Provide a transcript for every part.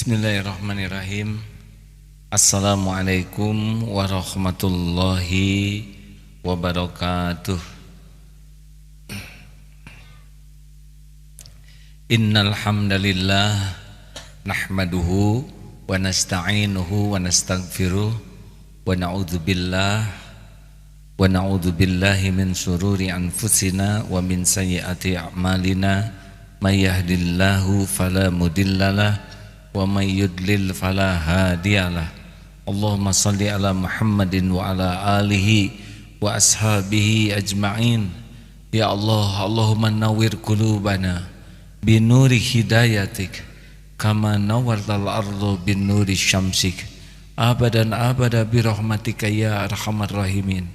Bismillahirrahmanirrahim. Assalamualaikum warahmatullahi wabarakatuh. Innal hamdalillah nahmaduhu wa nasta'inuhu wa nastaghfiruh wa na'udzu billahi min syururi anfusina wa min sayyiati a'malina may yahdihillahu fala mudhillalah wa may yudlil fala hadiyalah. Allahumma salli ala Muhammadin wa ala alihi wa ashabihi ajma'in. Ya Allah, Allahumma nawwir qulubana binuri hidayatik kama nawwartal ardu binuri syamsik abadan abada birahmatika ya arhamar rahimin.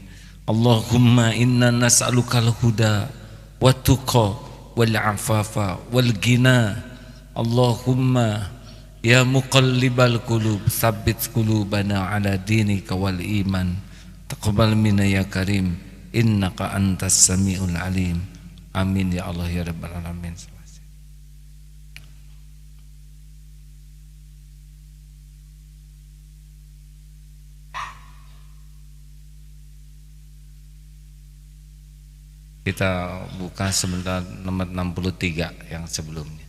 Allahumma inna nas'alukal huda wat tuqa wal afafa wal ghina. Allahumma ya muqallibal qulub tsabbit qulubana ala dinika wal iman. Taqabbal minna ya karim innaka antas samiul alim. Amin ya Allah ya rabbal alamin. Kita buka sebentar nomor 63 yang sebelumnya.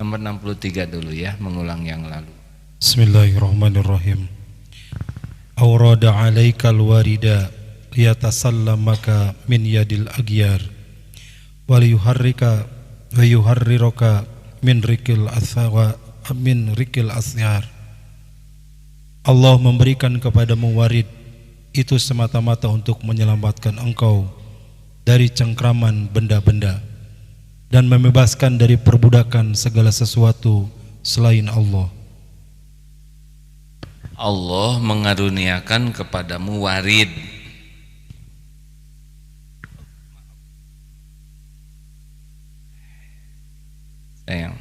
Nomor 63 dulu ya, mengulang yang lalu. Bismillahirrahmanirrahim. Awrada alaikal warida liyatasallamaka min yadil agyar wal yuharrika wa yuharriruka min rikil asyar. Allah memberikan kepadamu warid itu semata-mata untuk menyelamatkan engkau dari cengkraman benda-benda dan membebaskan dari perbudakan segala sesuatu selain Allah. Allah mengaruniakan kepadamu warid. Sayang,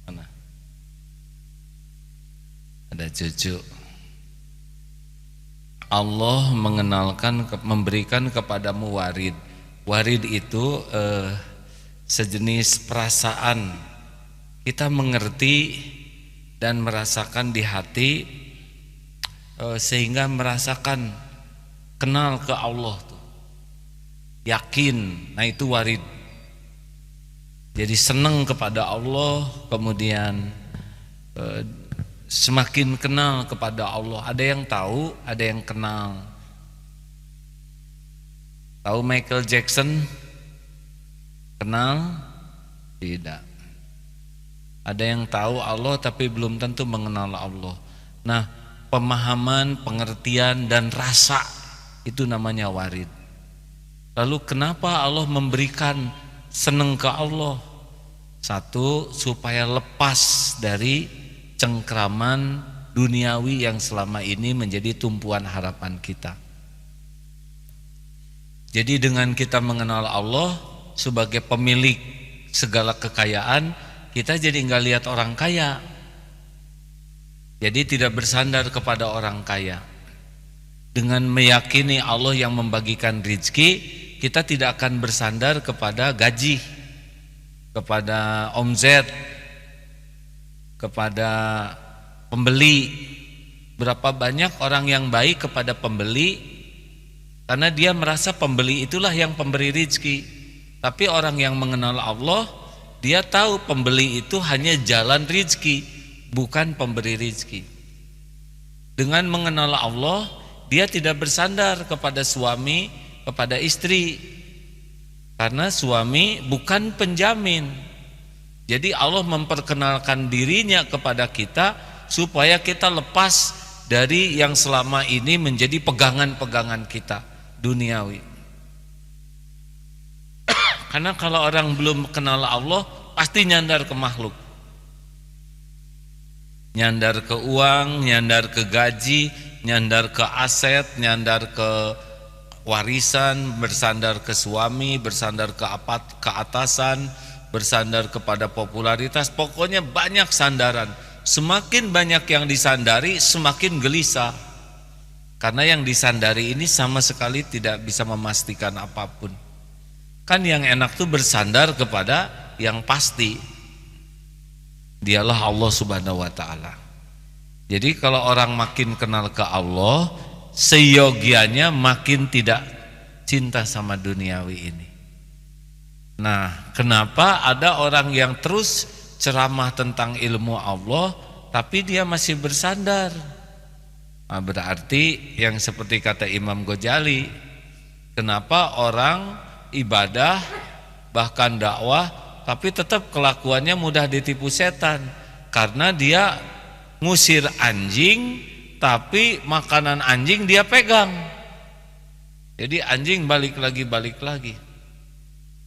mana? Ada cucu. Allah memberikan kepadamu warid. Warid itu sejenis perasaan, kita mengerti dan merasakan di hati, sehingga merasakan kenal ke Allah tuh, yakin. Nah itu warid. Jadi senang kepada Allah, kemudian semakin kenal kepada Allah. Ada yang tahu, ada yang kenal. Tahu Michael Jackson? Kenal? Tidak. Ada yang tahu Allah tapi belum tentu mengenal Allah. Nah, pemahaman, pengertian dan rasa itu namanya warid. Lalu kenapa Allah memberikan senang ke Allah? Satu, supaya lepas dari cengkraman duniawi yang selama ini menjadi tumpuan harapan kita. Jadi dengan kita mengenal Allah sebagai pemilik segala kekayaan, kita jadi nggak lihat orang kaya. Jadi tidak bersandar kepada orang kaya. Dengan meyakini Allah yang membagikan rizki, kita tidak akan bersandar kepada gaji, kepada omzet, kepada pembeli. Berapa banyak orang yang baik kepada pembeli karena dia merasa pembeli itulah yang pemberi rizki. Tapi orang yang mengenal Allah, dia tahu pembeli itu hanya jalan rizki, bukan pemberi rizki. Dengan mengenal Allah, dia tidak bersandar kepada suami, kepada istri, karena suami bukan penjamin. Jadi Allah memperkenalkan dirinya kepada kita supaya kita lepas dari yang selama ini menjadi pegangan-pegangan kita duniawi. Karena kalau orang belum kenal Allah pasti nyandar ke makhluk, nyandar ke uang, nyandar ke gaji, nyandar ke aset, nyandar ke warisan, bersandar ke suami, bersandar ke atasan, bersandar kepada popularitas. Pokoknya banyak sandaran. Semakin banyak yang disandari, semakin gelisah. Karena yang disandari ini sama sekali tidak bisa memastikan apapun. Kan yang enak tuh bersandar kepada yang pasti. Dialah Allah Subhanahu wa taala. Jadi kalau orang makin kenal ke Allah, seyogianya makin tidak cinta sama duniawi ini. Nah, kenapa ada orang yang terus ceramah tentang ilmu Allah tapi dia masih bersandar? Nah, berarti yang seperti kata Imam Ghazali, kenapa orang ibadah bahkan dakwah tapi tetap kelakuannya mudah ditipu setan? Karena dia ngusir anjing tapi makanan anjing dia pegang. Jadi anjing balik lagi.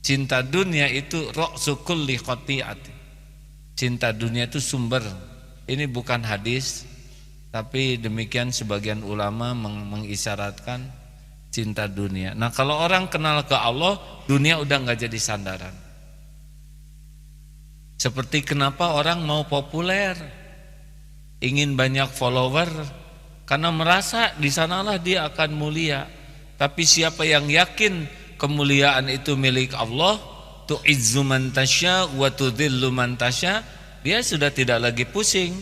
Cinta dunia itu ra'su kulli khati'ati. Cinta dunia itu sumber. Ini bukan hadis, tapi demikian sebagian ulama mengisyaratkan cinta dunia. Nah, kalau orang kenal ke Allah, dunia udah nggak jadi sandaran. Seperti kenapa orang mau populer, ingin banyak follower, karena merasa di sanalah dia akan mulia. Tapi siapa yang yakin kemuliaan itu milik Allah, tu'izzu man tasya wa tudhillu man tasya, dia sudah tidak lagi pusing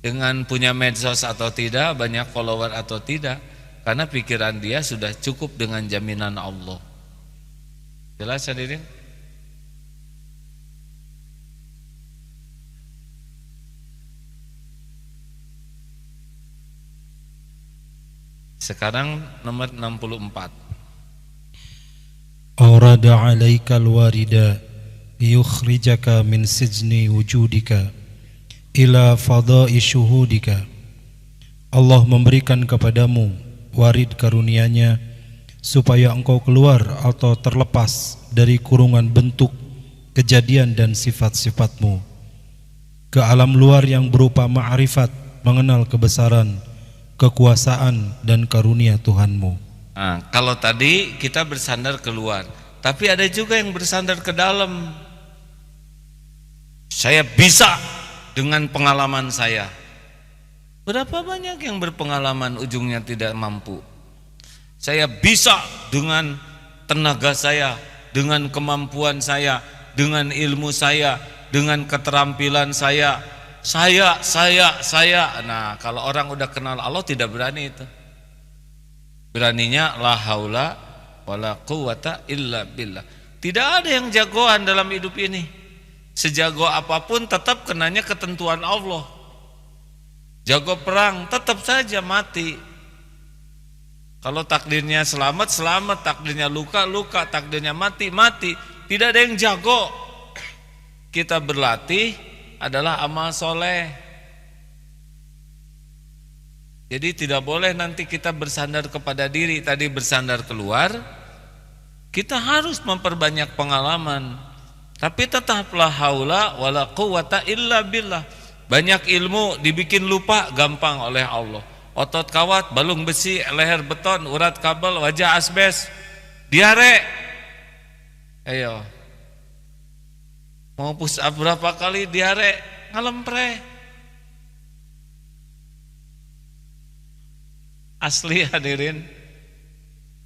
dengan punya medsos atau tidak, banyak follower atau tidak, karena pikiran dia sudah cukup dengan jaminan Allah. Jelas hadirin? Sekarang nomor 64. Aurada 'alaikal warida yukhrijaka min sijni wujudika ila fadai syuhudika. Allah memberikan kepadamu warid karunia-Nya supaya engkau keluar atau terlepas dari kurungan bentuk, kejadian dan sifat-sifatmu ke alam luar yang berupa ma'rifat, mengenal kebesaran, kekuasaan dan karunia Tuhanmu. Nah, kalau tadi kita bersandar keluar, tapi ada juga yang bersandar ke dalam. Saya bisa dengan pengalaman saya. Berapa banyak yang berpengalaman ujungnya tidak mampu? Saya bisa dengan tenaga saya, dengan kemampuan saya, dengan ilmu saya, dengan keterampilan saya. Nah, kalau orang udah kenal Allah tidak berani itu. Beraninya la haula wala quwata illa billah. Tidak ada yang jagoan dalam hidup ini. Sejago apapun tetap kenanya ketentuan Allah. Jago perang tetap saja mati. Kalau takdirnya selamat, selamat. Takdirnya luka, luka. Takdirnya mati, mati. Tidak ada yang jago. Kita berlatih adalah amal soleh. Jadi tidak boleh nanti kita bersandar kepada diri, tadi bersandar keluar. Kita harus memperbanyak pengalaman. Tapi tetaplah haula wala quwata illa billah. Banyak ilmu dibikin lupa gampang oleh Allah. Otot kawat, balung besi, leher beton, urat kabel, wajah asbes, diare. Ayo. Mau push up berapa kali diare, ngalempre. Asli hadirin.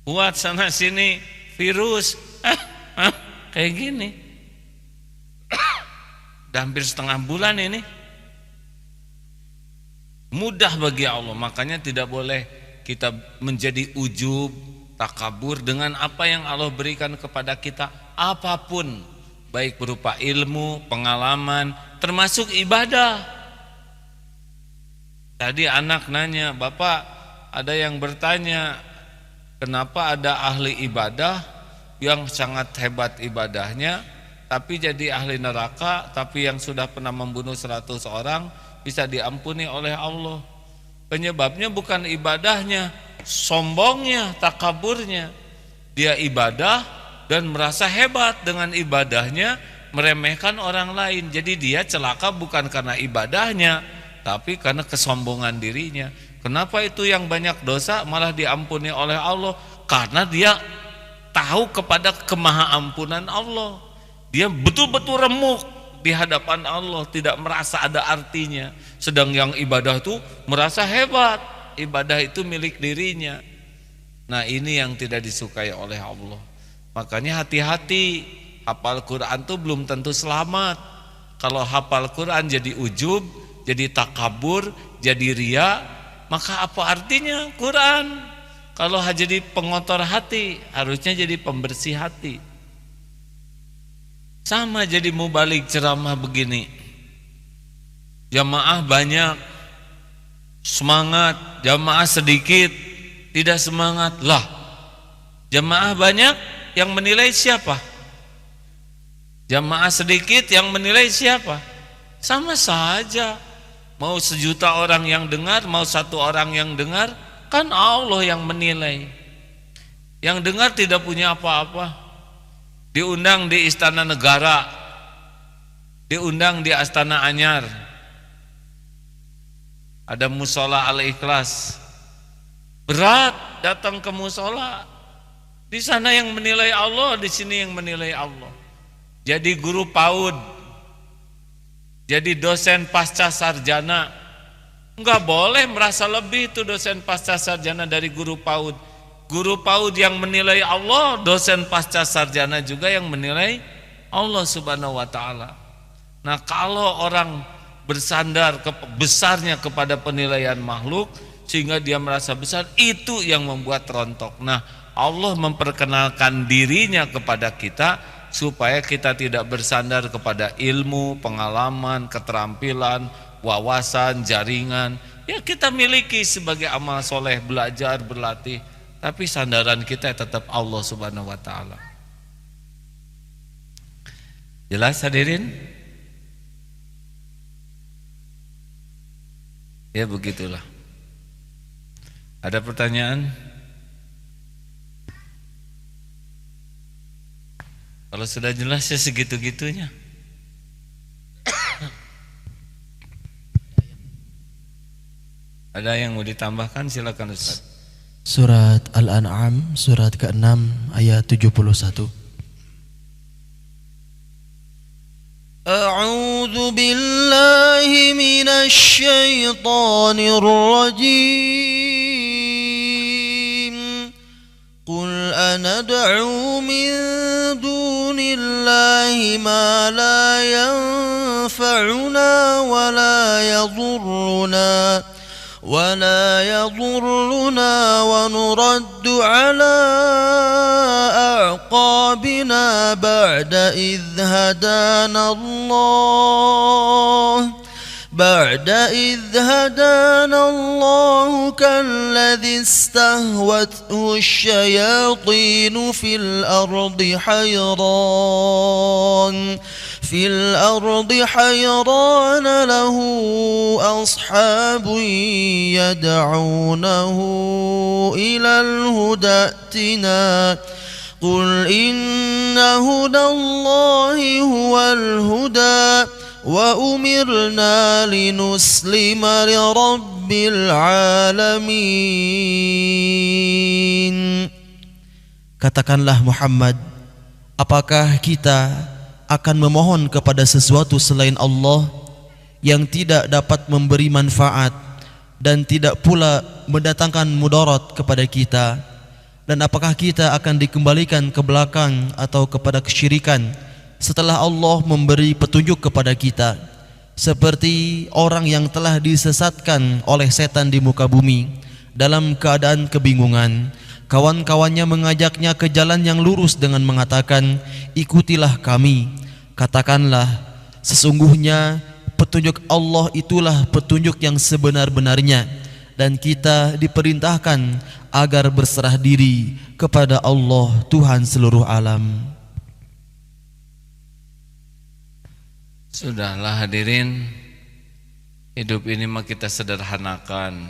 Buat sana sini virus. Kayak gini. Udah hampir setengah bulan ini. Mudah bagi Allah. Makanya tidak boleh kita menjadi ujub, takabur dengan apa yang Allah berikan kepada kita. Apapun, baik berupa ilmu, pengalaman, termasuk ibadah. Tadi anak nanya, Bapak, ada yang bertanya, kenapa ada ahli ibadah yang sangat hebat ibadahnya, tapi jadi ahli neraka, tapi yang sudah pernah membunuh 100 orang bisa diampuni oleh Allah. Penyebabnya bukan ibadahnya, sombongnya, takaburnya. Dia ibadah dan merasa hebat dengan ibadahnya, meremehkan orang lain. Jadi dia celaka bukan karena ibadahnya, tapi karena kesombongan dirinya. Kenapa itu yang banyak dosa malah diampuni oleh Allah? Karena dia tahu kepada kemahaampunan Allah. Dia betul-betul remuk di hadapan Allah, tidak merasa ada artinya. Sedang yang ibadah itu merasa hebat. ibadah itu milik dirinya. Nah ini yang tidak disukai oleh Allah. Makanya hati-hati, hafal Quran tuh belum tentu selamat. Kalau hafal Quran jadi ujub, jadi takabur, jadi ria, maka apa artinya Quran? Kalau jadi pengotor hati, harusnya jadi pembersih hati. Sama jadi mubalik ceramah begini, jamaah banyak semangat, jamaah sedikit tidak semangat. Lah, jamaah banyak yang menilai siapa? Jamaah sedikit yang menilai siapa? Sama saja. Mau 1 juta orang yang dengar, mau 1 orang yang dengar, kan Allah yang menilai. Yang dengar tidak punya apa-apa. Diundang di Istana Negara, diundang di Astana Anyar, ada musola Al-Ikhlas. Berat datang ke musola. Di sana yang menilai Allah, di sini yang menilai Allah. Jadi guru PAUD, jadi dosen pasca sarjana, enggak boleh merasa lebih itu dosen pasca sarjana dari guru PAUD. Guru PAUD yang menilai Allah, dosen pasca sarjana juga yang menilai Allah Subhanahu wa taala. Nah, kalau orang bersandar besarnya kepada penilaian makhluk sehingga dia merasa besar, itu yang membuat rontok. Nah, Allah memperkenalkan dirinya kepada kita supaya kita tidak bersandar kepada ilmu, pengalaman, keterampilan, wawasan, jaringan. Ya kita miliki sebagai amal soleh, belajar, berlatih. Tapi sandaran kita tetap Allah Subhanahu wa taala. Jelas hadirin? Ya begitulah. Ada pertanyaan? Kalau sudah jelas ya segitu-gitunya. Ada yang mau ditambahkan, silakan Ustaz. Surat Al-An'am surat ke-6 ayat 71. A'udzu billahi minasy syaithanir rajim. Qul anad'u min dunillahi ma la yanfa'una wa la yadhurruna ونرد على أعقابنا بعد إذ هدانا الله كالذي استهوته الشياطين في الأرض حيران له أصحاب يدعونه إلى الهدى ائتنا قل إن هدى الله هو الهدى وأمرنا لنسلم لرب العالمين. Katakanlah Muhammad, apakah kita akan memohon kepada sesuatu selain Allah yang tidak dapat memberi manfaat dan tidak pula mendatangkan mudarat kepada kita? Dan apakah kita akan dikembalikan ke belakang atau kepada kesyirikan setelah Allah memberi petunjuk kepada kita? Seperti orang yang telah disesatkan oleh setan di muka bumi dalam keadaan kebingungan, kawan-kawannya mengajaknya ke jalan yang lurus dengan mengatakan, ikutilah kami. Katakanlah, sesungguhnya petunjuk Allah itulah petunjuk yang sebenar-benarnya, dan kita diperintahkan agar berserah diri kepada Allah Tuhan seluruh alam. Sudahlah hadirin, hidup ini mah kita sederhanakan.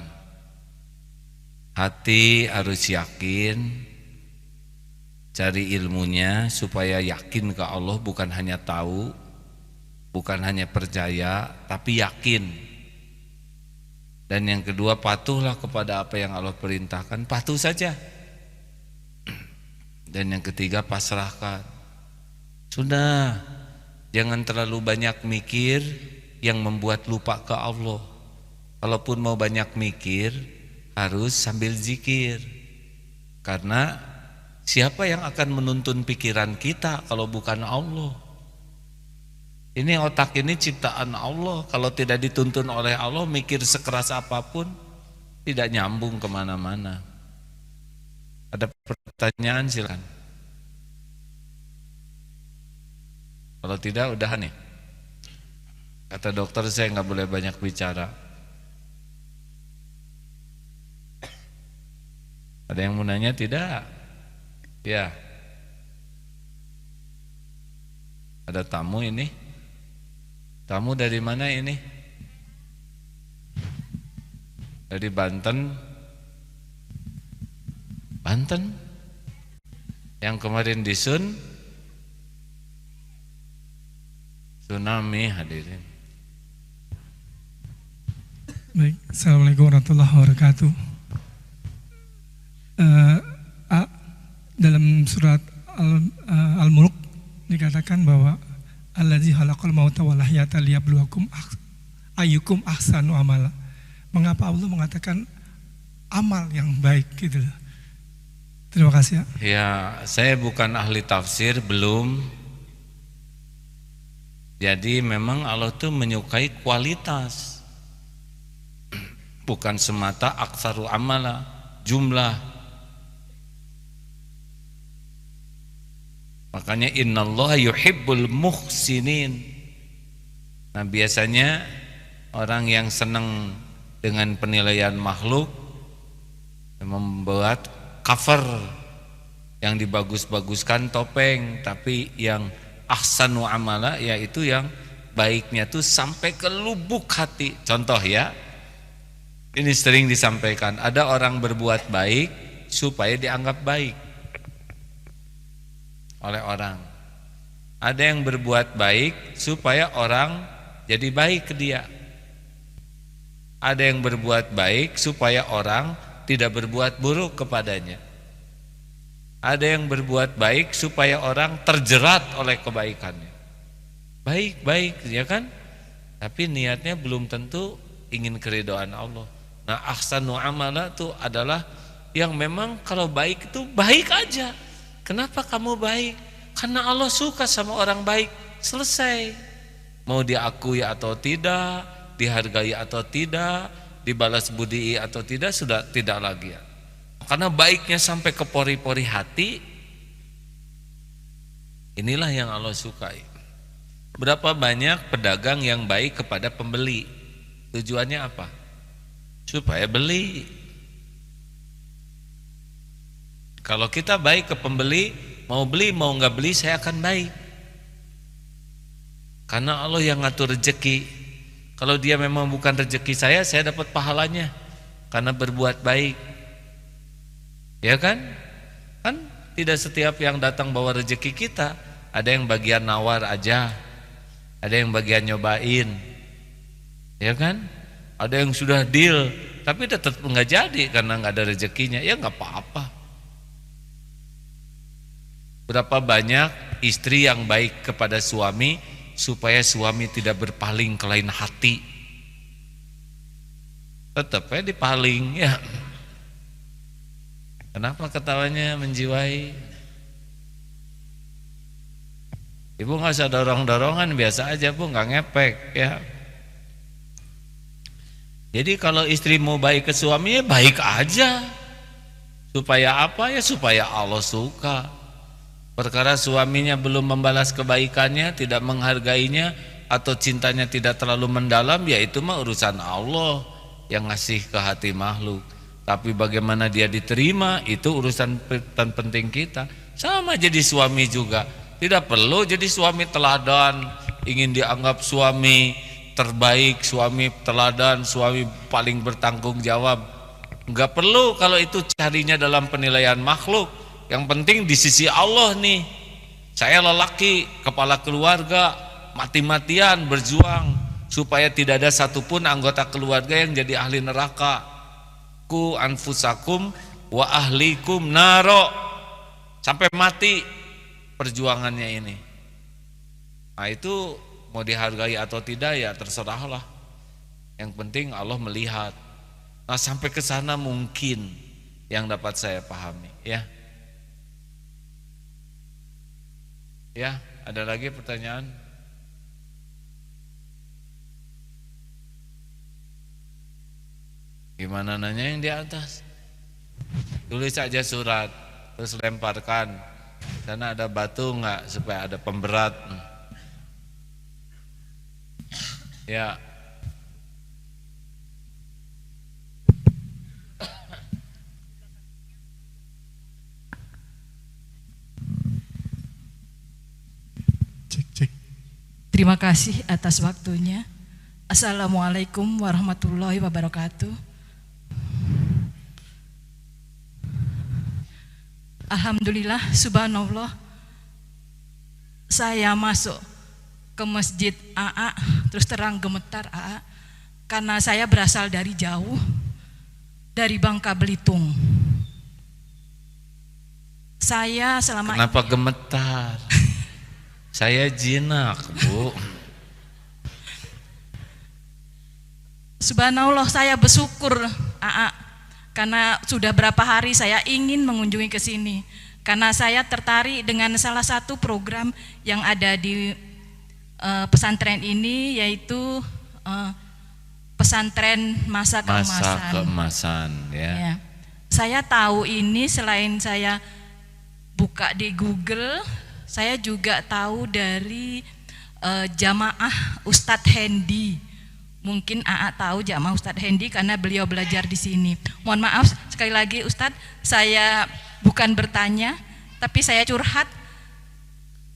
Hati harus yakin, cari ilmunya supaya yakin ke Allah, bukan hanya tahu, bukan hanya percaya, tapi yakin. Dan yang kedua, patuhlah kepada apa yang Allah perintahkan, patuh saja. Dan yang ketiga, pasrahkan. Sudah, jangan terlalu banyak mikir yang membuat lupa ke Allah. Kalaupun mau banyak mikir, harus sambil zikir. Karena siapa yang akan menuntun pikiran kita kalau bukan Allah? Ini otak ini ciptaan Allah. Kalau tidak dituntun oleh Allah, mikir sekeras apapun tidak nyambung kemana-mana. Ada pertanyaan silakan. Kalau tidak udah nih. Kata dokter saya nggak boleh banyak bicara. Ada yang mau nanya tidak? Ya. Ada tamu ini? Tamu dari mana ini? Dari Banten. Banten? Yang kemarin di tsunami hadirin. Baik, Assalamualaikum warahmatullahi wabarakatuh. Dalam surat Al-Mulk dikatakan bahwa allazi khalaqal mauta wal hayyata liyabluwakum ayyukum ahsanu amala. Mengapa Allah mengatakan amal yang baik gitu? Terima kasih ya. Ya, saya bukan ahli tafsir, belum. Jadi memang Allah tuh menyukai kualitas, bukan semata aktsaru amala, jumlah. Makanya innallaha yuhibbul muhsinin. Nah, biasanya orang yang senang dengan penilaian makhluk membuat cover yang dibagus-baguskan topeng, tapi yang ahsanu amala yaitu yang baiknya tuh sampai ke lubuk hati. Contoh ya, ini sering disampaikan, ada orang berbuat baik supaya dianggap baik oleh orang. Ada yang berbuat baik supaya orang jadi baik ke dia. Ada yang berbuat baik supaya orang tidak berbuat buruk kepadanya. Ada yang berbuat baik supaya orang terjerat oleh kebaikannya. Baik-baik ya kan? Tapi niatnya belum tentu ingin keridhaan Allah. Nah, ahsanu amala itu adalah yang memang kalau baik itu baik aja. Kenapa kamu baik? Karena Allah suka sama orang baik. Selesai. Mau diakui atau tidak, dihargai atau tidak, dibalas budi atau tidak, sudah tidak lagi ya. Karena baiknya sampai ke pori-pori hati. Inilah yang Allah sukai. Berapa banyak pedagang yang baik kepada pembeli? Tujuannya apa? Supaya beli. Kalau kita baik ke pembeli, mau beli mau nggak beli saya akan baik. Karena Allah yang ngatur rezeki. Kalau dia memang bukan rezeki saya dapat pahalanya karena berbuat baik. Ya kan? Kan tidak setiap yang datang bawa rezeki kita. Ada yang bagian nawar aja, ada yang bagian nyobain. Ya kan? Ada yang sudah deal tapi tetap nggak jadi karena nggak ada rezekinya. Ya nggak apa-apa. Berapa banyak istri yang baik kepada suami supaya suami tidak berpaling ke lain hati. Tetap ya dipaling ya. Kenapa ketawanya menjiwai? Ibu nggak usah dorong-dorongan, biasa aja Bu, nggak ngepek ya. Jadi kalau istri mau baik ke suaminya baik aja. Supaya apa ya? Supaya Allah suka. Perkara suaminya belum membalas kebaikannya, tidak menghargainya, atau cintanya tidak terlalu mendalam, ya itu mah urusan Allah yang ngasih ke hati makhluk. Tapi bagaimana dia diterima, itu urusan penting kita. Sama jadi suami juga. Tidak perlu jadi suami teladan, ingin dianggap suami terbaik, suami teladan, suami paling bertanggung jawab. Enggak perlu kalau itu carinya dalam penilaian makhluk. Yang penting di sisi Allah nih, saya lelaki, kepala keluarga, mati-matian berjuang supaya tidak ada satupun anggota keluarga yang jadi ahli neraka. Ku anfusakum wa ahlikum naro, sampai mati perjuangannya ini. Nah itu mau dihargai atau tidak ya terserahlah. Yang penting Allah melihat. Nah, sampai ke sana mungkin yang dapat saya pahami, ya. Ya, ada lagi pertanyaan? Gimana nanya yang di atas? Tulis saja surat, terus lemparkan. Sana ada batu enggak supaya ada pemberat? Ya. Cek. Terima kasih atas waktunya. Assalamualaikum warahmatullahi wabarakatuh. Alhamdulillah, subhanallah. Saya masuk ke masjid AA, terus terang gemetar AA, karena saya berasal dari jauh, dari Bangka Belitung. Saya selama Kenapa gemetar? Saya jinak, Bu. Subhanallah, saya bersyukur AA, karena sudah berapa hari saya ingin mengunjungi ke sini, karena saya tertarik dengan salah satu program yang ada di pesantren ini, yaitu pesantren masa keemasan. Ya. Saya tahu ini, selain saya buka di Google, saya juga tahu dari jamaah Ustadz Hendi. Mungkin AA tahu jamaah Ustadz Hendi karena beliau belajar di sini. Mohon maaf sekali lagi Ustadz, saya bukan bertanya, tapi saya curhat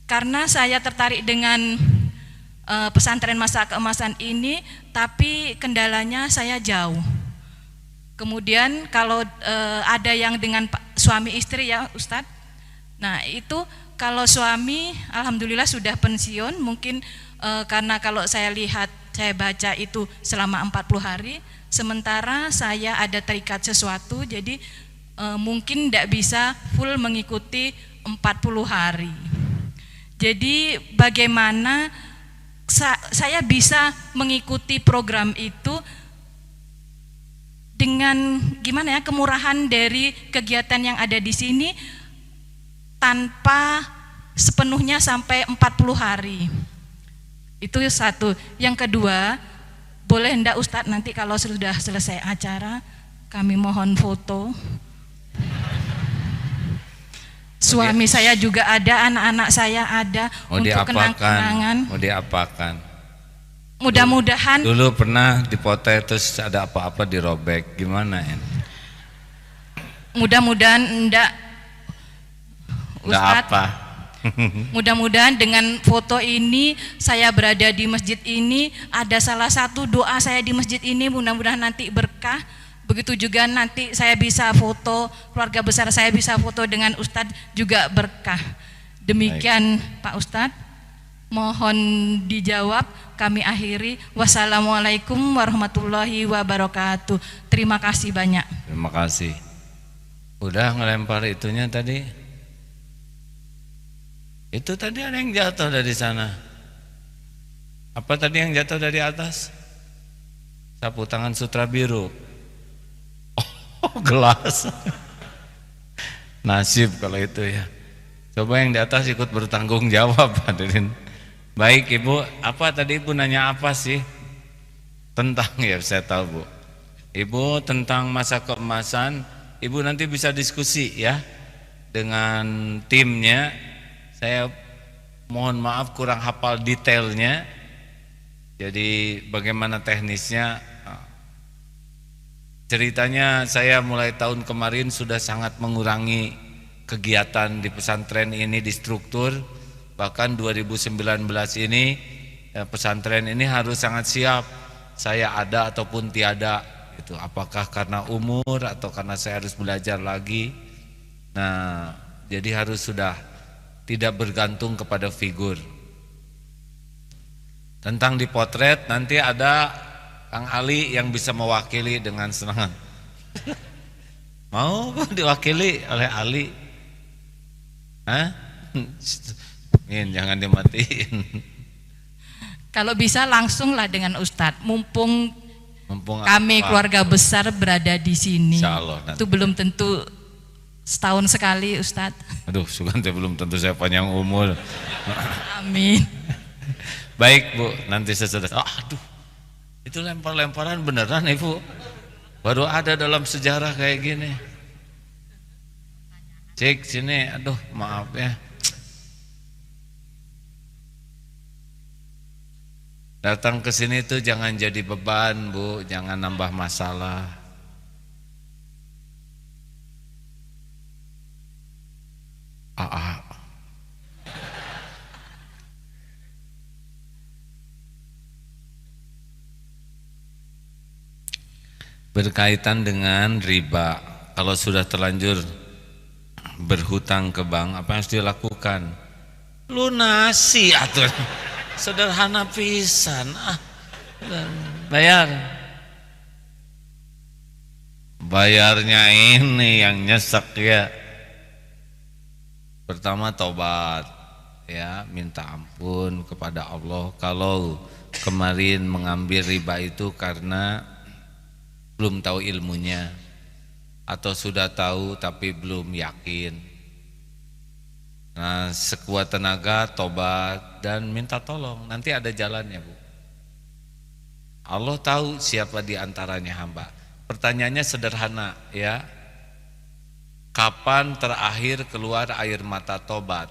karena saya tertarik dengan pesantren masa keemasan ini, tapi kendalanya saya jauh. Kemudian kalau ada yang dengan suami istri ya Ustadz, nah itu kalau suami alhamdulillah sudah pensiun, mungkin karena kalau saya lihat, saya baca itu selama 40 hari, sementara saya ada terikat sesuatu, jadi mungkin tidak bisa full mengikuti 40 hari. Jadi bagaimana saya bisa mengikuti program itu dengan gimana ya, kemurahan dari kegiatan yang ada di sini tanpa sepenuhnya sampai 40 hari. Itu satu. Yang kedua, boleh enggak Ustadz nanti kalau sudah selesai acara kami mohon foto. Suami saya juga ada, anak-anak saya ada, untuk kenang-kenangan. Mau diapakan? Mudah-mudahan. Dulu pernah dipotret terus ada apa-apa dirobek, gimana ya? Mudah-mudahan enggak Ustadz. Apa? Mudah-mudahan dengan foto ini saya berada di masjid ini, ada salah satu doa saya di masjid ini, mudah-mudahan nanti berkah. Begitu juga nanti saya bisa foto, keluarga besar saya bisa foto dengan Ustadz juga berkah. Demikian baik. Pak Ustadz, mohon dijawab, kami akhiri. Wassalamualaikum warahmatullahi wabarakatuh. Terima kasih banyak. Terima kasih. Udah ngelempar itunya tadi? Itu tadi ada yang jatuh dari sana. Apa tadi yang jatuh dari atas? Sapu tangan sutra biru. Oh, gelas. Nasib kalau itu ya. Coba yang di atas ikut bertanggung jawab, hadirin. Baik Ibu, apa tadi Ibu nanya apa sih? Tentang, ya saya tahu Bu. Ibu tentang masa keemasan, Ibu nanti bisa diskusi ya dengan timnya. Saya mohon maaf kurang hafal detailnya. Jadi bagaimana teknisnya? Ceritanya saya mulai tahun kemarin sudah sangat mengurangi kegiatan di pesantren ini di struktur. Bahkan 2019 ini pesantren ini harus sangat siap. Saya ada ataupun tiada. Itu apakah karena umur atau karena saya harus belajar lagi. Nah, jadi harus sudah tidak bergantung kepada figur. Tentang dipotret nanti ada Kang Ali yang bisa mewakili dengan senang. Mau diwakili oleh Ali? Hah? Jangan dimatiin. Kalau bisa langsunglah dengan Ustadz, mumpung Mumpung kami apa? keluarga besar berada di sini. Insya Allah nanti. Itu belum tentu setahun sekali Ustadz. Aduh, Sugante belum tentu saya panjang umur. Amin. Baik Bu, nanti sesudah. Aduh, itu lempar-lemparan beneran Ibu. Baru ada dalam sejarah kayak gini. Cek sini, aduh maaf ya. Datang ke sini tuh jangan jadi beban Bu, jangan nambah masalah. Berkaitan dengan riba, kalau sudah terlanjur berhutang ke bank, apa yang harus dilakukan? Lunasi atuh. Sederhana pisan. Bayar. Bayarnya ini yang nyesek ya. Pertama tobat, ya, minta ampun kepada Allah kalau kemarin mengambil riba itu karena belum tahu ilmunya atau sudah tahu tapi belum yakin. Nah, sekuat tenaga tobat dan minta tolong, nanti ada jalannya Bu. Allah tahu siapa di antaranya hamba. Pertanyaannya sederhana ya. Kapan terakhir keluar air mata tobat?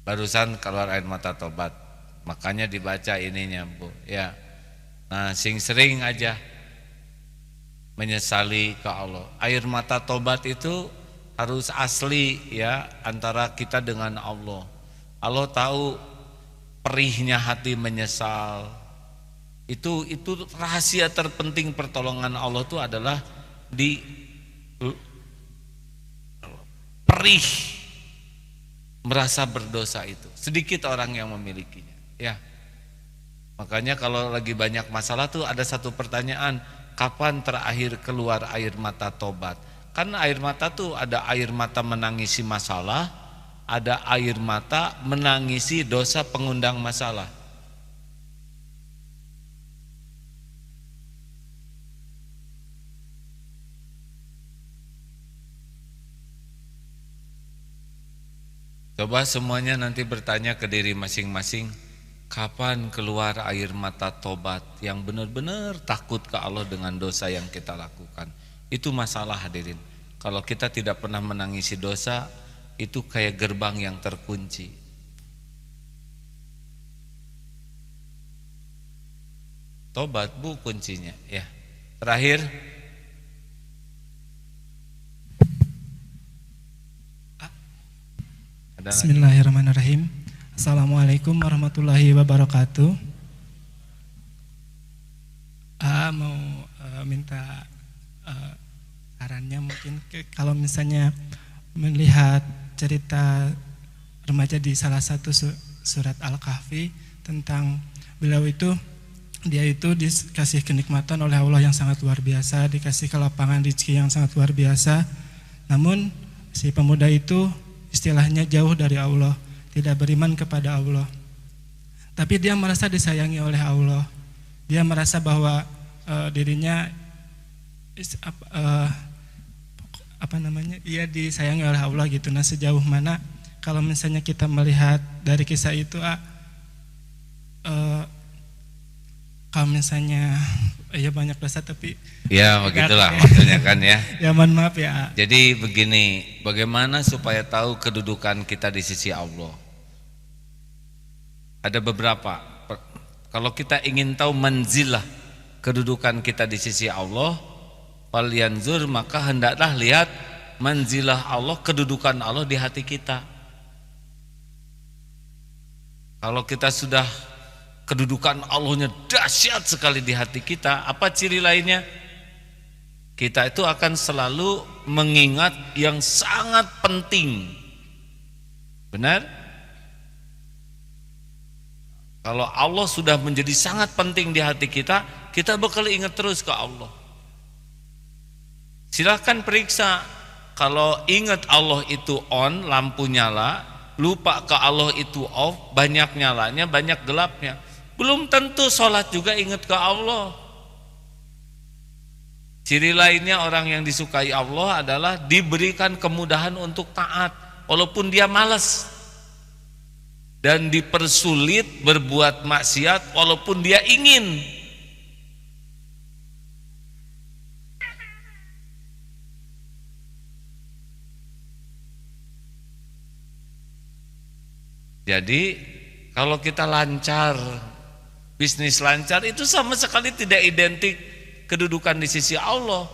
Barusan keluar air mata tobat. Makanya dibaca ininya Bu ya. Nah, sing sering aja menyesali ke Allah. Air mata tobat itu harus asli ya, antara kita dengan Allah. Allah tahu perihnya hati menyesal. Itu rahasia terpenting pertolongan Allah itu adalah di perih merasa berdosa itu. Sedikit orang yang memilikinya ya. Makanya kalau lagi banyak masalah tuh ada satu pertanyaan, kapan terakhir keluar air mata tobat? Karena air mata tuh ada air mata menangisi masalah, ada air mata menangisi dosa pengundang masalah. Coba semuanya nanti bertanya ke diri masing-masing, kapan keluar air mata tobat yang benar-benar takut ke Allah dengan dosa yang kita lakukan. Itu masalah hadirin. Kalau kita tidak pernah menangisi dosa, itu kayak gerbang yang terkunci. Tobat Bu kuncinya ya. Terakhir, Bismillahirrahmanirrahim. Assalamualaikum warahmatullahi wabarakatuh. Mau minta sarannya mungkin kalau misalnya melihat cerita remaja di salah satu surat Al-Kahfi tentang beliau itu, dia itu dikasih kenikmatan oleh Allah yang sangat luar biasa, dikasih kelapangan rezeki yang sangat luar biasa. Namun si pemuda itu istilahnya jauh dari Allah, tidak beriman kepada Allah. Tapi dia merasa disayangi oleh Allah. Dia merasa bahwa dirinya ia disayangi oleh Allah gitu. Nah, sejauh mana kalau misalnya kita melihat dari kisah itu, kalau misalnya ya banyak dosa tapi ya begitulah maksudnya kan ya. Ya mohon maaf ya. Jadi begini, bagaimana supaya tahu kedudukan kita di sisi Allah? Ada beberapa. Kalau kita ingin tahu manzilah kedudukan kita di sisi Allah, falyanzur, maka hendaklah lihat manzilah Allah, kedudukan Allah di hati kita. Kalau kita sudah kedudukan Allahnya dahsyat sekali di hati kita, apa ciri lainnya? Kita itu akan selalu mengingat yang sangat penting. Benar? Kalau Allah sudah menjadi sangat penting di hati kita, kita bakal ingat terus ke Allah. Silahkan periksa, kalau ingat Allah itu on, lampu nyala, lupa ke Allah itu off, banyak nyalanya, banyak gelapnya. Belum tentu sholat juga ingat ke Allah. Ciri lainnya orang yang disukai Allah adalah diberikan kemudahan untuk taat walaupun dia malas, dan dipersulit berbuat maksiat walaupun dia ingin. Jadi kalau kita lancar, bisnis lancar, itu sama sekali tidak identik kedudukan di sisi Allah.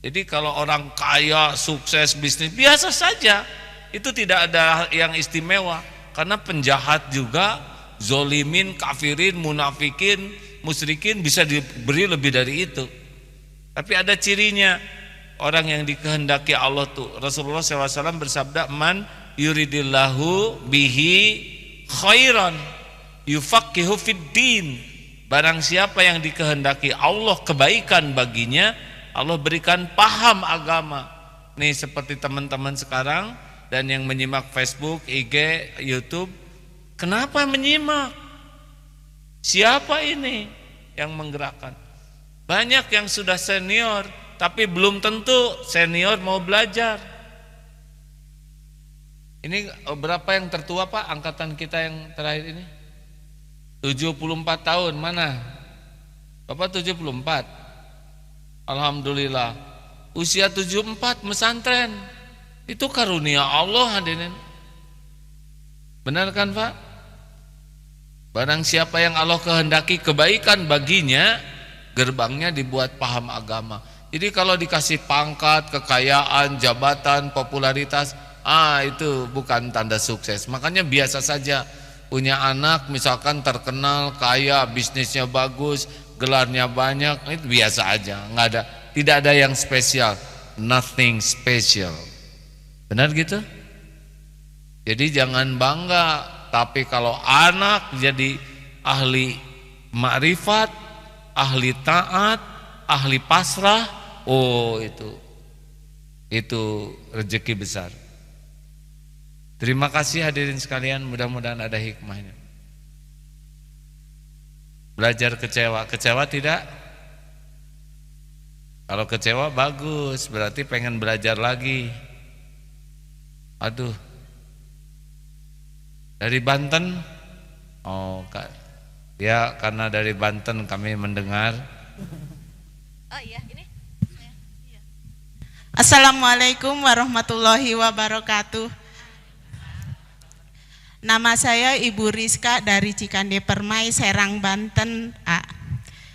Jadi kalau orang kaya, sukses, bisnis, biasa saja, itu tidak ada yang istimewa. Karena penjahat juga, zolimin, kafirin, munafikin, musyrikin bisa diberi lebih dari itu. Tapi ada cirinya, orang yang dikehendaki Allah tuh. Rasulullah SAW bersabda, man yuridillahu bihi khairan yufaqihu fid din. Barang siapa yang dikehendaki Allah kebaikan baginya, Allah berikan paham agama. Nih seperti teman-teman sekarang dan yang menyimak Facebook, IG, YouTube, kenapa menyimak? Siapa ini yang menggerakkan? Banyak yang sudah senior, tapi belum tentu senior mau belajar. Ini berapa yang tertua Pak, angkatan kita yang terakhir ini? 74 tahun, mana? Bapak 74? Alhamdulillah. Usia 74 mesantren. Itu karunia Allah hadirin. Benar kan Pak? Barang siapa yang Allah kehendaki kebaikan baginya, gerbangnya dibuat paham agama. Jadi kalau dikasih pangkat, kekayaan, jabatan, popularitas, itu bukan tanda sukses. Makanya biasa saja punya anak misalkan terkenal, kaya, bisnisnya bagus, gelarnya banyak, itu biasa aja, tidak ada yang spesial, nothing special. Benar gitu? Jadi jangan bangga, tapi kalau anak jadi ahli makrifat, ahli taat, ahli pasrah, itu rezeki besar. Terima kasih hadirin sekalian, mudah-mudahan ada hikmahnya. Belajar kecewa tidak? Kalau kecewa bagus, berarti pengen belajar lagi. Aduh, dari Banten? Ya karena dari Banten kami mendengar. Oh iya, ini. Iya. Assalamualaikum warahmatullahi wabarakatuh. Nama saya Ibu Rizka dari Cikande Permai, Serang, Banten.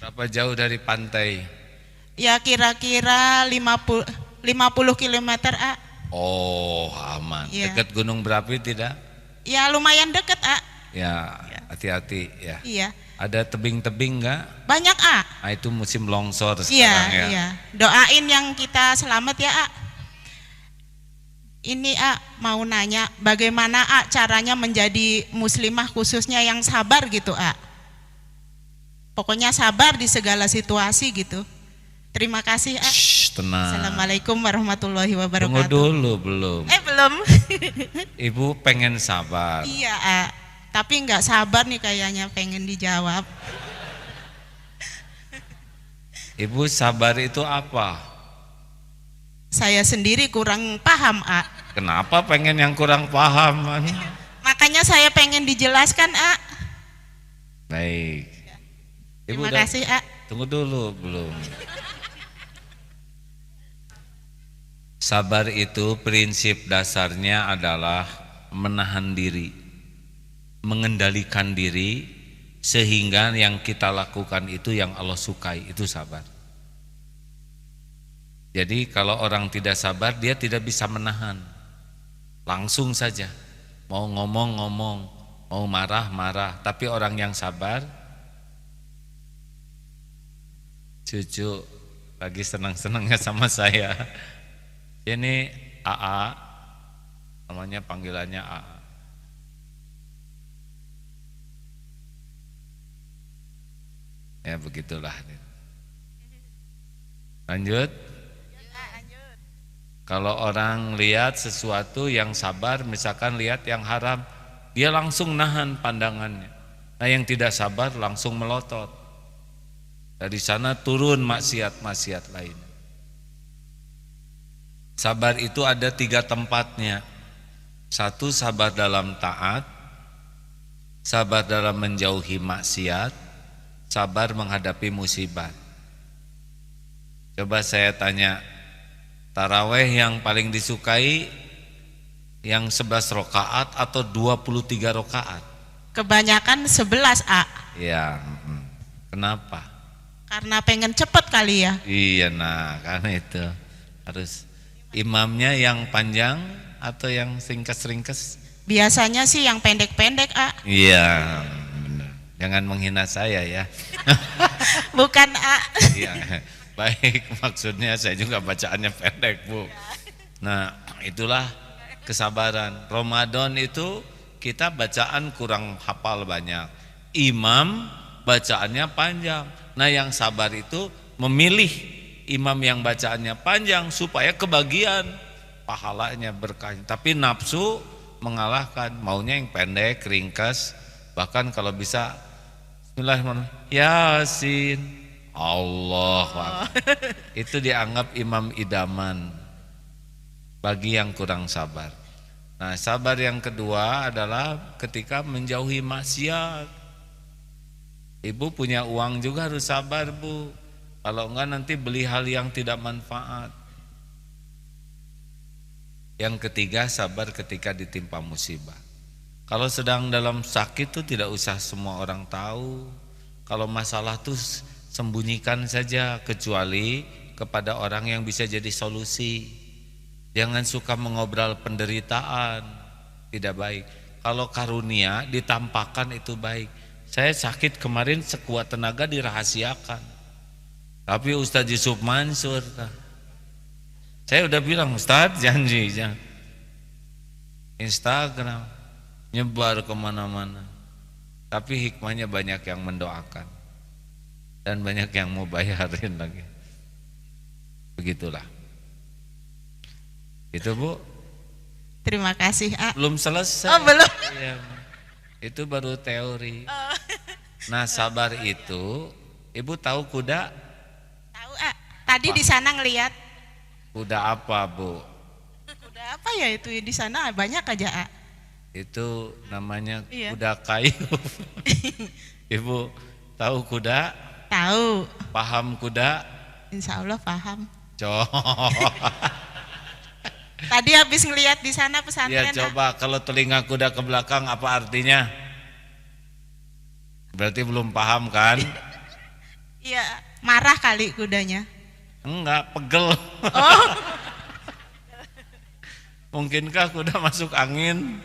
Berapa jauh dari pantai? Ya kira-kira 50 km. Oh aman. Ya. Dekat Gunung Berapi tidak? Ya lumayan dekat. Ya hati-hati ya. Iya. Ada tebing-tebing enggak? Banyak Itu musim longsor sekarang ya. Iya. Doain yang kita selamat ya Ini mau nanya, bagaimana caranya menjadi muslimah khususnya yang sabar gitu Pokoknya sabar di segala situasi gitu. Terima kasih tenang. Assalamualaikum warahmatullahi wabarakatuh. Tunggu dulu, belum. Belum. Ibu pengen sabar. Iya tapi nggak sabar nih kayaknya, pengen dijawab. Ibu sabar itu apa? Saya sendiri kurang paham Kenapa pengen yang kurang paham? Makanya saya pengen dijelaskan Baik. Ibu terima kasih Tunggu dulu, belum. Sabar itu prinsip dasarnya adalah menahan diri, mengendalikan diri, sehingga yang kita lakukan itu yang Allah sukai, itu sabar. Jadi kalau orang tidak sabar, dia tidak bisa menahan, langsung saja mau ngomong-ngomong, mau marah-marah. Tapi orang yang sabar, cucu lagi senang-senangnya sama saya, ini AA, namanya panggilannya AA. Ya begitulah. Lanjut. Kalau orang lihat sesuatu yang sabar, misalkan lihat yang haram, dia langsung nahan pandangannya. Nah yang tidak sabar langsung melotot. Dari sana turun maksiat-maksiat lain. Sabar itu ada 3 tempatnya. 1, sabar dalam taat, sabar dalam menjauhi maksiat, sabar menghadapi musibah. Coba saya tanya, taraweh yang paling disukai yang 11 rakaat atau 23 rakaat? Kebanyakan 11 A. Ya, kenapa? Karena pengen cepet kali ya. Iya, nah karena itu harus imamnya yang panjang atau yang ringkes-ringkes? Biasanya sih yang pendek-pendek A. Iya, benar. Jangan menghina saya ya. Bukan A. Iya, baik, maksudnya saya juga bacaannya pendek, Bu. Nah, itulah kesabaran. Ramadan itu kita bacaan kurang hafal banyak. Imam bacaannya panjang. Nah, yang sabar itu memilih imam yang bacaannya panjang supaya kebagian pahalanya berkah. Tapi nafsu mengalahkan, maunya yang pendek, ringkas, bahkan kalau bisa Bismillahirrahmanirrahim, Yasin, Allah. Itu dianggap imam idaman bagi yang kurang sabar. Nah, sabar yang kedua adalah ketika menjauhi maksiat. Ibu punya uang juga harus sabar, Bu. Kalau enggak nanti beli hal yang tidak manfaat. Yang ketiga, sabar ketika ditimpa musibah. Kalau sedang dalam sakit tuh tidak usah semua orang tahu. Kalau masalah tuh sembunyikan saja, kecuali kepada orang yang bisa jadi solusi. Jangan suka mengobrol penderitaan, tidak baik. Kalau karunia ditampakkan itu baik. Saya sakit kemarin sekuat tenaga dirahasiakan. Tapi Ustadz Yusuf Mansur, saya udah bilang, Ustadz janji jangan. Instagram nyebar kemana-mana. Tapi hikmahnya banyak yang mendoakan dan banyak yang mau bayarin lagi. Begitulah. Itu, Bu. Terima kasih A. Belum selesai. Oh, belum. Iya, itu baru teori. Nah, sabar itu, Ibu tahu kuda? Tahu A. Tadi di sana ngelihat. Kuda apa, Bu? Kuda apa ya itu di sana banyak aja A. Itu namanya Iya. kuda kayu. Ibu tahu kuda? Tahu. Paham kuda? Insya Allah paham. Coba. Tadi habis ngelihat di sana Ya pesantren. A. coba kalau telinga kuda ke belakang apa artinya? Berarti belum paham kan? Iya, marah kali kudanya. Enggak, pegel. Oh, Mungkinkah kuda masuk angin?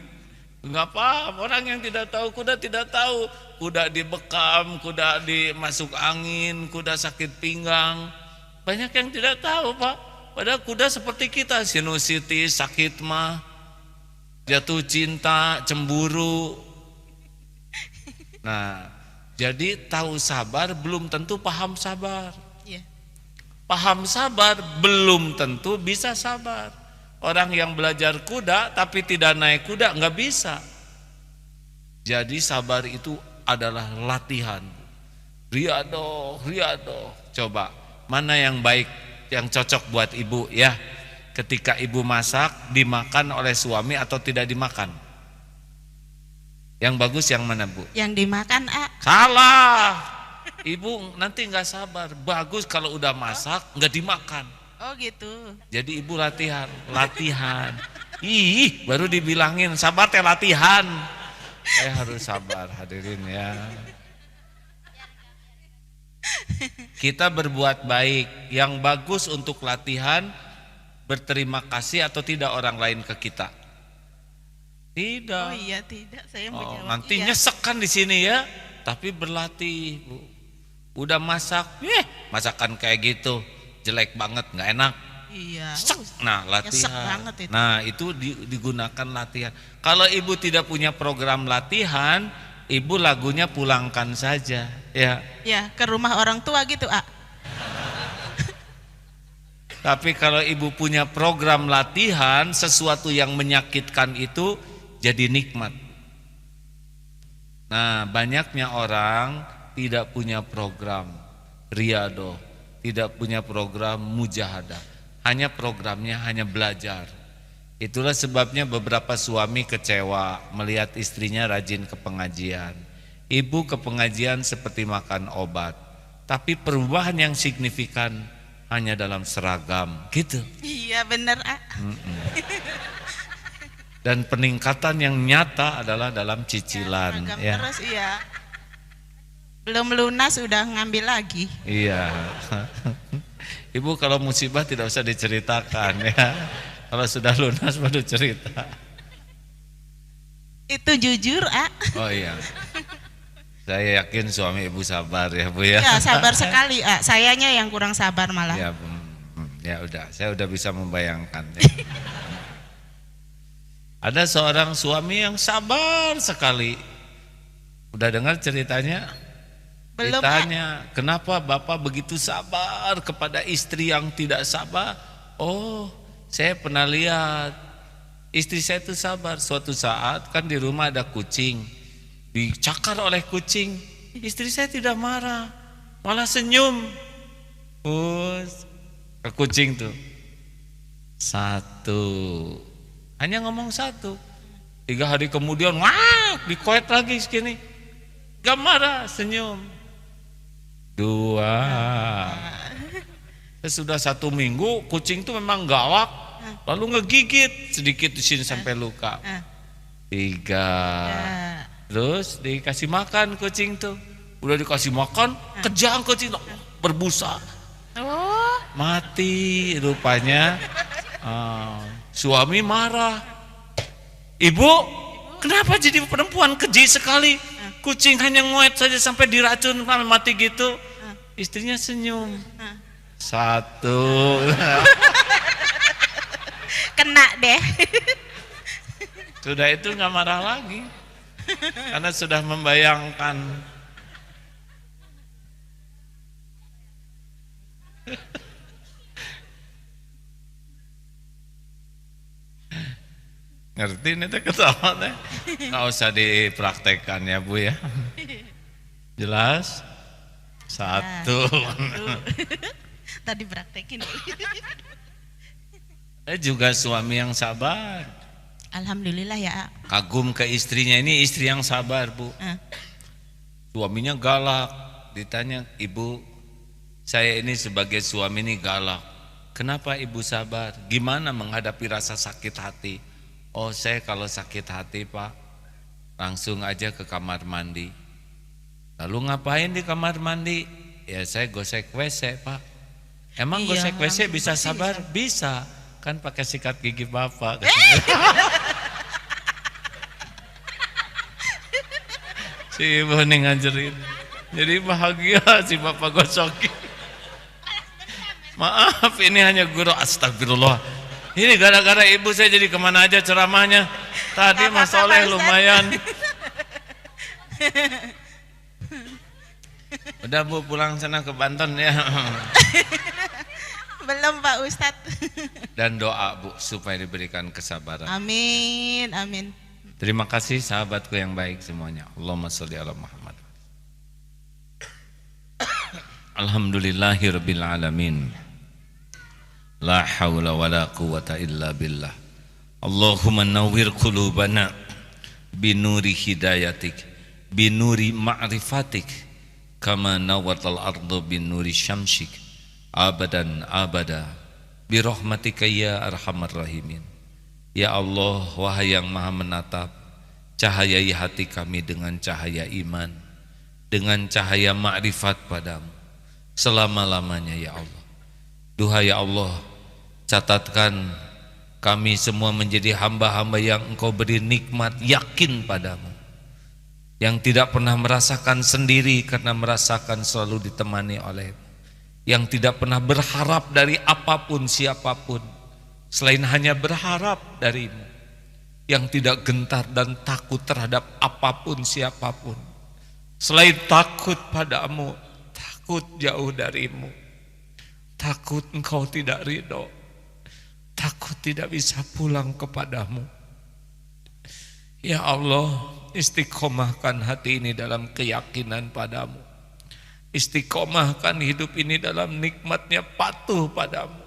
Enggak paham. Orang yang tidak tahu kuda tidak tahu. Kuda dibekam, kuda dimasuk angin, kuda sakit pinggang. Banyak yang tidak tahu, Pak. Padahal kuda seperti kita, sinusitis, sakit mah, jatuh cinta, cemburu. Nah, jadi tahu sabar belum tentu paham sabar. iya. Paham sabar belum tentu bisa sabar. Orang yang belajar kuda tapi tidak naik kuda nggak bisa. Jadi sabar itu adalah latihan. Riadoh. Coba mana yang baik, yang cocok buat ibu ya? Ketika ibu masak dimakan oleh suami atau tidak dimakan? Yang bagus yang mana, Bu? Yang dimakan A. Salah. Ibu nanti nggak sabar. Bagus kalau udah masak nggak dimakan. Oh gitu. Jadi ibu latihan. Ih, baru dibilangin sabar teh latihan. Saya harus sabar, hadirin ya. Kita berbuat baik, yang bagus untuk latihan, berterima kasih atau tidak orang lain ke kita? Tidak. Oh iya tidak, saya mau jawab. Nanti Iya. nyesek kan di sini ya, tapi berlatih, Bu. Udah masak, masakan kayak gitu jelek banget, nggak enak. Iya. Sek. Nah, nyesek latihan. banget itu. Nah, itu digunakan latihan. Kalau ibu tidak punya program latihan, ibu lagunya pulangkan saja, ya. Ya, ke rumah orang tua gitu, A. Tapi kalau ibu punya program latihan, sesuatu yang menyakitkan itu jadi nikmat. Nah, banyaknya orang tidak punya program riadoh, tidak punya program mujahadah, hanya programnya hanya belajar. Itulah sebabnya beberapa suami kecewa melihat istrinya rajin ke pengajian. Ibu ke pengajian seperti makan obat, tapi perubahan yang signifikan hanya dalam seragam, gitu. Iya bener, A. Dan peningkatan yang nyata adalah dalam cicilan, Seragam ya. terus, iya. Belum lunas udah ngambil lagi. Iya. Ibu kalau musibah tidak usah diceritakan, ya. Kalau sudah lunas baru cerita. Itu jujur, A. Oh iya. Saya yakin suami ibu sabar ya, Bu ya. Ya sabar sekali, A. Sayanya yang kurang sabar malah. Ya, ya udah, saya udah bisa membayangkan. Ya. Ada seorang suami yang sabar sekali. Udah dengar ceritanya? Belum, Ditanya, kenapa Bapak begitu sabar kepada istri yang tidak sabar? Oh, saya pernah lihat istri saya itu sabar. Suatu saat kan di rumah ada kucing, dicakar oleh kucing. Istri saya tidak marah, malah senyum. Ke kucing tuh. Satu, hanya ngomong satu. 3 hari kemudian, wah, dikoet lagi segini. Gak marah, senyum. 2, sesudah 1 minggu kucing itu memang galak, lalu ngegigit sedikit di sini sampai luka. 3, terus dikasih makan kucing tuh, udah dikasih makan, kejang kucing tuh, berbusa, mati rupanya. Suami marah, ibu, kenapa jadi perempuan keji sekali? Kucing hanya ngoet saja sampai diracun sampai mati gitu. Istrinya senyum. 1. Kena deh. Sudah itu nggak marah lagi, karena sudah membayangkan. Ngerti nih teh ketawa teh. Nggak usah dipraktekkan ya Bu ya. Jelas? 1. Tadi praktekin. Saya juga suami yang sabar. Alhamdulillah ya, A. Kagum ke istrinya, ini istri yang sabar Bu. Suaminya galak. Ditanya, ibu, saya ini sebagai suami ini galak. Kenapa ibu sabar? Gimana menghadapi rasa sakit hati? Oh, saya kalau sakit hati Pak, langsung aja ke kamar mandi. Lalu ngapain di kamar mandi? Ya saya gosek WC Pak. Emang Iya, gosek WC bisa bersih, sabar? Bisa. Kan pakai sikat gigi Bapak. Si ibu nih ngajarin. Jadi bahagia si Bapak gosokin. Maaf, ini hanya guru, astagfirullah. Ini gara-gara ibu saya jadi kemana aja ceramahnya. Tadi Mas Soleh lumayan. Udah Bu, pulang sana ke Banten ya. Belum Pak Ustadz. Dan doa Bu supaya diberikan kesabaran. Amin, amin. Terima kasih sahabatku yang baik semuanya. Allahumma sholli ala Muhammad. Alhamdulillahirabbil alamin. La haula wala quwata illa billah. Allahumma nawwir qulubana binuri hidayatik, binuri ma'rifatik, kama nawwatal ardu binuri syamsik, abadan abada, birahmatika ya arhamar rahimin. Ya Allah, wahai yang maha menatap, cahayai hati kami dengan cahaya iman, dengan cahaya ma'rifat padamu selama-lamanya ya Allah. Duhai Allah, catatkan kami semua menjadi hamba-hamba yang Engkau beri nikmat yakin padamu, yang tidak pernah merasakan sendiri karena merasakan selalu ditemani oleh-Mu, yang tidak pernah berharap dari apapun siapapun selain hanya berharap dari-Mu, yang tidak gentar dan takut terhadap apapun siapapun selain takut padamu, takut jauh dari-Mu, takut Engkau tidak ridho, takut tidak bisa pulang kepadamu. Ya Allah, istiqomahkan hati ini dalam keyakinan padamu. Istiqomahkan hidup ini dalam nikmatnya patuh padamu.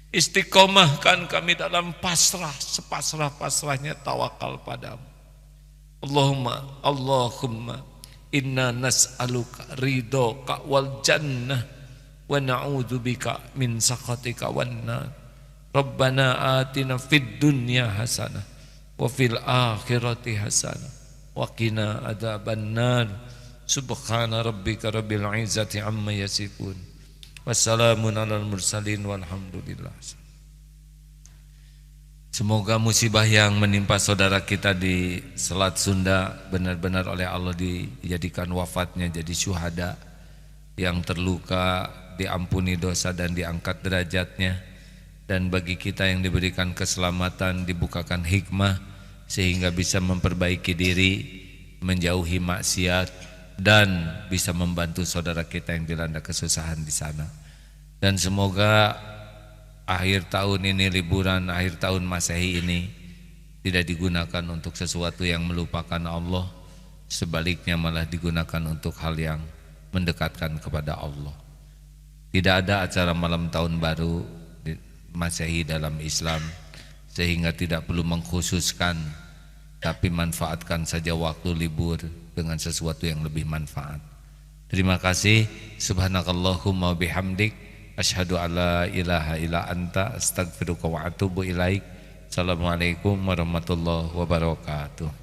Istiqomahkan kami dalam pasrah, sepasrah-pasrahnya tawakal padamu. Allahumma inna nas'aluka ridhoka wal jannah wa na'udzubika min sakhatika wan nar. Rabbana atina fid dunya hasanah wa fil akhirati hasanah wa qina adzabannar. Subhana rabbika rabbil izzati amma yasifun. Wassalamun alal mursalin walhamdulillah. Semoga musibah yang menimpa saudara kita di Selat Sunda benar-benar oleh Allah dijadikan wafatnya jadi syuhada, yang terluka diampuni dosa dan diangkat derajatnya, dan bagi kita yang diberikan keselamatan dibukakan hikmah sehingga bisa memperbaiki diri, menjauhi maksiat, dan bisa membantu saudara kita yang dilanda kesusahan di sana. Dan semoga akhir tahun ini, liburan akhir tahun Masehi ini tidak digunakan untuk sesuatu yang melupakan Allah, sebaliknya malah digunakan untuk hal yang mendekatkan kepada Allah. Tidak ada acara malam tahun baru Masehi dalam Islam, sehingga tidak perlu mengkhususkan, tapi manfaatkan saja waktu libur dengan sesuatu yang lebih manfaat. Terima kasih. Subhanakallahumma bihamdik, asyhadu alla ilaha illa anta, astaghfiruka wa atubu ilaik. Assalamualaikum warahmatullahi wabarakatuh.